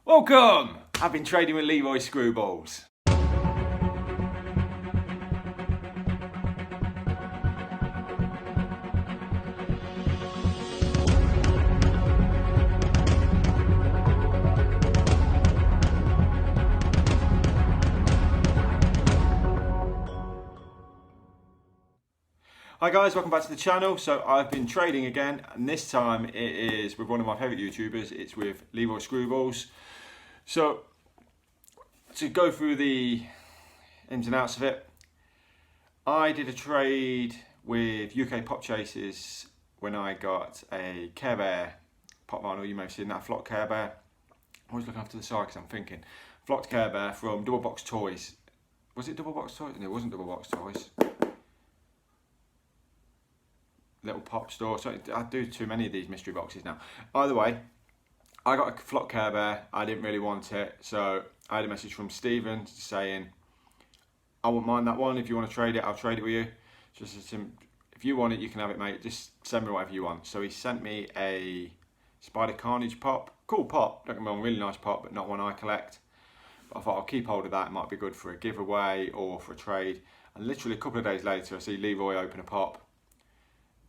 Welcome! I've been trading with Leroy Screwballs. Hi guys, welcome back to the channel. So I've been trading again, and this time it is with one of my favourite YouTubers. It's with Leroy Screwballs. So to go through the ins and outs of it, I did a trade with UK Pop Chases when I got a Care Bear pop vinyl. You may have seen that, Flock Care Bear. I always look after the side because I'm thinking Flocked Care Bear from Double Box Toys. Was it Double Box Toys? No, it wasn't Double Box Toys. Little pop store. So I do too many of these mystery boxes now. Either way, I got a Flock Care Bear. I didn't really want it, so I had a message from Stephen saying, I wouldn't mind that one. If you want to trade it, I'll trade it with you. Just if you want it, you can have it, mate. Just send me whatever you want. So he sent me a Spider Carnage pop. Cool pop, don't get me wrong, really nice pop, but not one I collect. But I thought I'll keep hold of that. It might be good for a giveaway or for a trade. And literally a couple of days later, I see Leroy open a pop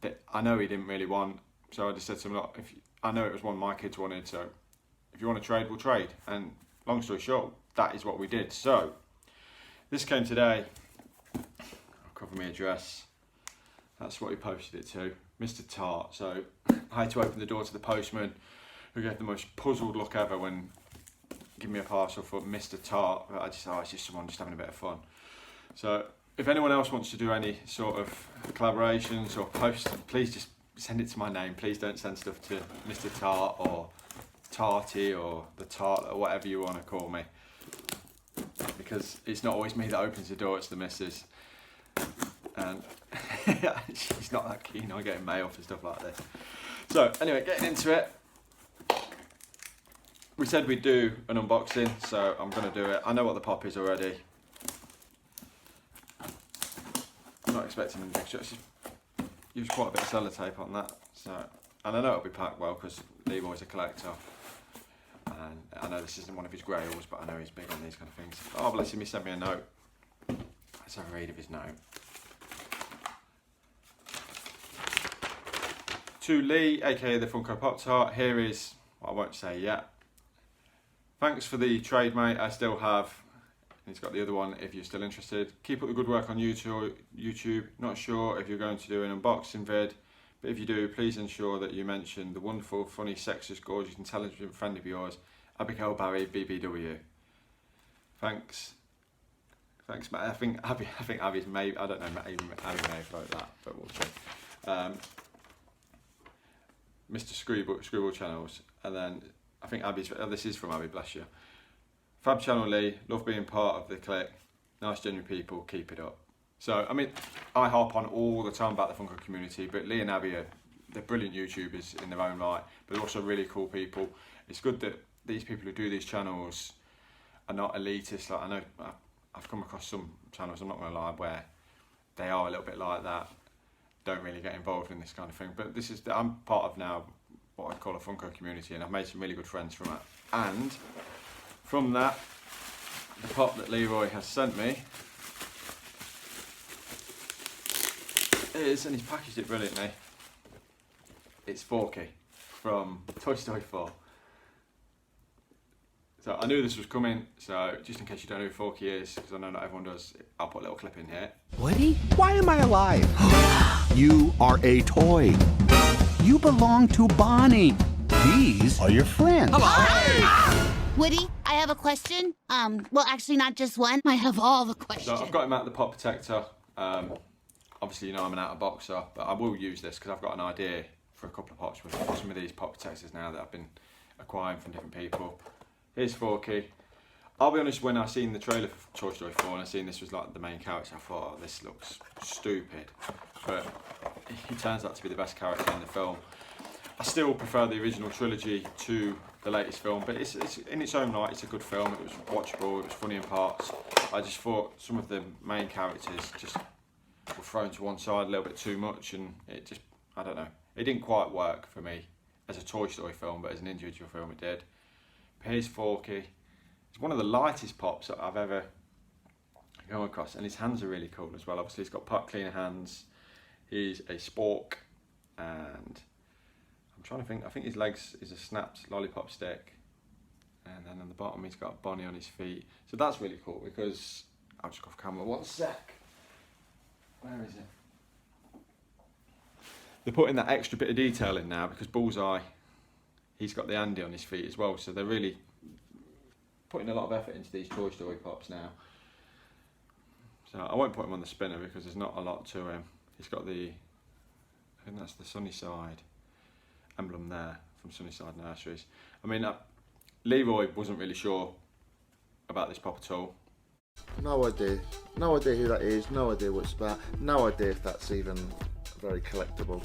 that I know he didn't really want, so I just said to him, look, I know it was one my kids wanted, so if you want to trade, we'll trade. And long story short, that is what we did. So this came today. I'll cover my address. That's what he posted it to, Mr. Tart. So I had to open the door to the postman, who gave the most puzzled look ever when giving me a parcel for Mr. Tart. But I just thought, it's just someone just having a bit of fun. So if anyone else wants to do any sort of collaborations or posts, please just send it to my name. Please don't send stuff to Mr. Tart or Tarty or the Tart or whatever you want to call me, because it's not always me that opens the door, it's the missus, and she's not that keen on getting mail for stuff like this. So anyway, getting into it, we said we'd do an unboxing, so I'm going to do it. I know what the pop is already. I'm not expecting them to use quite a bit of sellotape on that, so, and I know it'll be packed well because Leroy's a collector, and I know this isn't one of his grails, but I know he's big on these kind of things. Oh bless him, he sent me a note. Let's have a read of his note. To Lee, aka the Funko Pop Tart, here is what I won't say yet. Thanks for the trade, mate. I still have. He's got the other one if you're still interested. Keep up the good work on YouTube. Not sure if you're going to do an unboxing vid, but if you do, please ensure that you mention the wonderful, funny, sexist, gorgeous, intelligent friend of yours, Abigail Barry, BBW. Thanks, mate. I think Abby's maybe, I don't know, even Abby may have wrote that, but we'll see. Mr. Screwball Channels, and then I think Abby's, this is from Abby, bless you. Fab channel Lee, love being part of the clique. Nice, genuine people, keep it up. So, I mean, I harp on all the time about the Funko community, but Lee and Abby they're brilliant YouTubers in their own right, but they're also really cool people. It's good that these people who do these channels are not elitist. Like, I know I've come across some channels, I'm not going to lie, where they are a little bit like that, don't really get involved in this kind of thing. But this is, I'm part of now what I call a Funko community, and I've made some really good friends from it. And from that, the pop that Leroy has sent me is, and he's packaged it brilliantly, it's Forky from Toy Story 4. So I knew this was coming, so just in case you don't know who Forky is, because I know not everyone does, I'll put a little clip in here. Woody, why am I alive? You are a toy. You belong to Bonnie. These are your friends. Hello. Woody, I have a question. Well, actually not just one. I have all the questions. So I've got him out of the pop protector. Obviously, you know I'm an out of boxer, but I will use this because I've got an idea for a couple of pops with some of these pop protectors now that I've been acquiring from different people. Here's Forky. I'll be honest, when I seen the trailer for Toy Story 4 and I seen this was like the main character, I thought, oh, this looks stupid. But he turns out to be the best character in the film. I still prefer the original trilogy to the latest film, but it's in its own right, it's a good film. It was watchable, it was funny in parts. I just thought some of the main characters just were thrown to one side a little bit too much, and it just, I don't know, it didn't quite work for me as a Toy Story film, but as an individual film it did. Here's Forky. It's one of the lightest pops that I've ever come across, and his hands are really cool as well. Obviously, he's got pot cleaner hands. He's a spork, and I'm trying to think. I think his legs is a snapped lollipop stick, and then on the bottom he's got a bunny on his feet. So that's really cool because I'll just go off camera. 1 sec. Where is it? They're putting that extra bit of detail in now because Bullseye, he's got the Andy on his feet as well. So they're really putting a lot of effort into these Toy Story pops now. So I won't put him on the spinner because there's not a lot to him. He's got the, I think that's the Sunnyside emblem there from Sunnyside Nurseries. I mean, Leroy wasn't really sure about this pop at all. No idea. No idea who that is. No idea what it's about. No idea if that's even very collectible.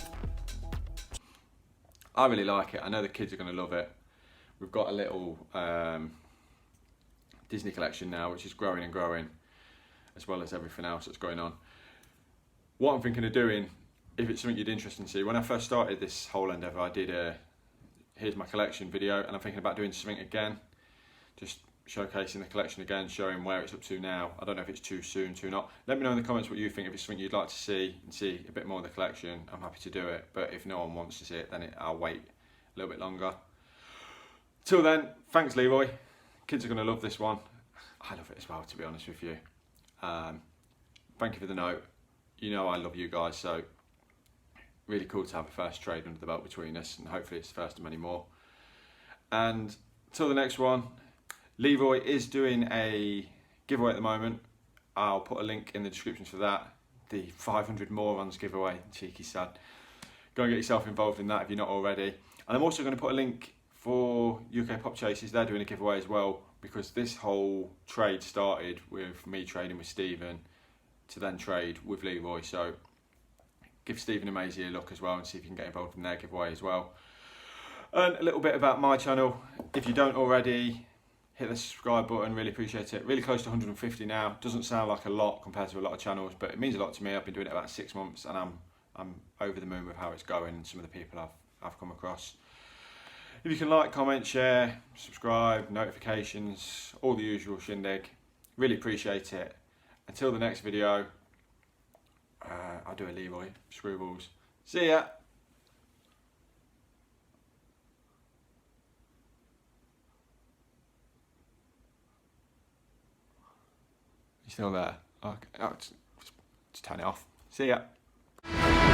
I really like it. I know the kids are going to love it. We've got a little Disney collection now, which is growing and growing, as well as everything else that's going on. What I'm thinking of doing, if it's something you'd interested in see, when I first started this whole endeavour, I did a here's my collection video, and I'm thinking about doing something again, just showcasing the collection again, showing where it's up to now. I don't know if it's too soon, too not. Let me know in the comments what you think. If it's something you'd like to see and see a bit more of the collection, I'm happy to do it. But if no one wants to see it, then I'll wait a little bit longer. Till then, thanks Leroy. Kids are going to love this one. I love it as well, to be honest with you. Thank you for the note. You know I love you guys, so really cool to have a first trade under the belt between us, and hopefully it's the first of many more. And till the next one, Leroy is doing a giveaway at the moment. I'll put a link in the description for that. The 500 Morons giveaway, cheeky sad. Go and get yourself involved in that if you're not already. And I'm also going to put a link for UK Pop Chases. They're doing a giveaway as well, because this whole trade started with me trading with Stephen to then trade with Leroy. So give Stephen and Maisie a look as well and see if you can get involved in their giveaway as well. And a little bit about my channel. If you don't already, hit the subscribe button, really appreciate it. Really close to 150 now. Doesn't sound like a lot compared to a lot of channels, but it means a lot to me. I've been doing it about 6 months, and I'm over the moon with how it's going and some of the people I've come across. If you can like, comment, share, subscribe, notifications, all the usual shindig, really appreciate it. Until the next video, I'll do a Leroy Screwballs. See ya! You still there? Okay, just turn it off. See ya!